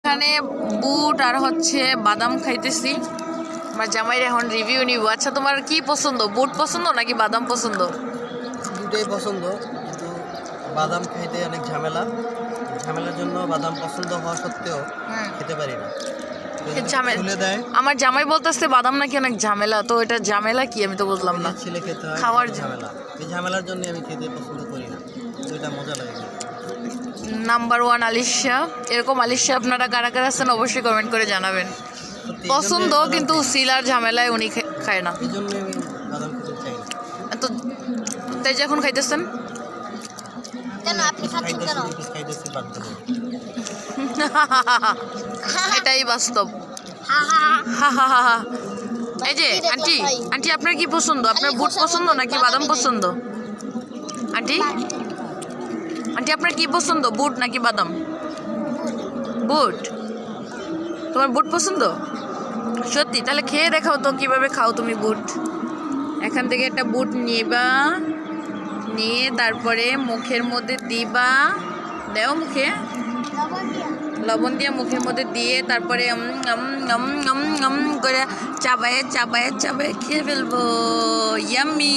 এখানে বুট আর হচ্ছে বাদাম খাইতেছি। আমার জামাইয়ের এখন রিভিউ নিব। আচ্ছা, তোমার কি পছন্দ, বুট পছন্দ নাকি বাদাম পছন্দ? দুটোই পছন্দ, কিন্তু বাদাম খাইতে অনেক ঝামেলার জন্য বাদাম পছন্দ হওয়া সত্ত্বেও খেতে পারি না। আমার জামাই বলতেছে বাদাম নাকি অনেক ঝামেলা, তো এটা ঝামেলা কি আমি তো বুঝলাম না। ছেলে খেতে হয় খাওয়ার ঝামেলা, এই ঝামেলার জন্য আমি খেতে পছন্দ করি না, এটা মজা লাগে। নাম্বার 1 আলিশা। এরকম আলিশা আপনারা কারা কারা আছেন অবশ্যই কমেন্ট করে জানাবেন। পছন্দ, কিন্তু সিলার ঝামেলায় উনি খায় না, এই জন্য আমি বাদাম খেতে চাই না। তো তাই যে এখন খাইতেছেন কেন? আপনি খাচ্ছেন কেন? খাইতেছি বাদ দেব। এটাই বাস্তব। হা হা। এই যে আন্টি, আন্টি আপনার কি পছন্দ? আপনার বুট পছন্দ নাকি বাদাম পছন্দ? আন্টি, আন্টি আপনার কি পছন্দ, বুট নাকি বাদাম? বুট। তোমার বুট পছন্দ? সত্যি? তাহলে খেয়ে দেখাও তো কিভাবে খাও তুমি বুট। এখান থেকে একটা বুট নিবা, নিয়ে তারপরে মুখের মধ্যে দিবা, দেও মুখে লবণ দিয়ে মুখের মধ্যে দিয়ে তারপরে করে চাবায়ে চাবায়ে চাবায়ে খেয়ে ফেলবো। ইয়াম্মি।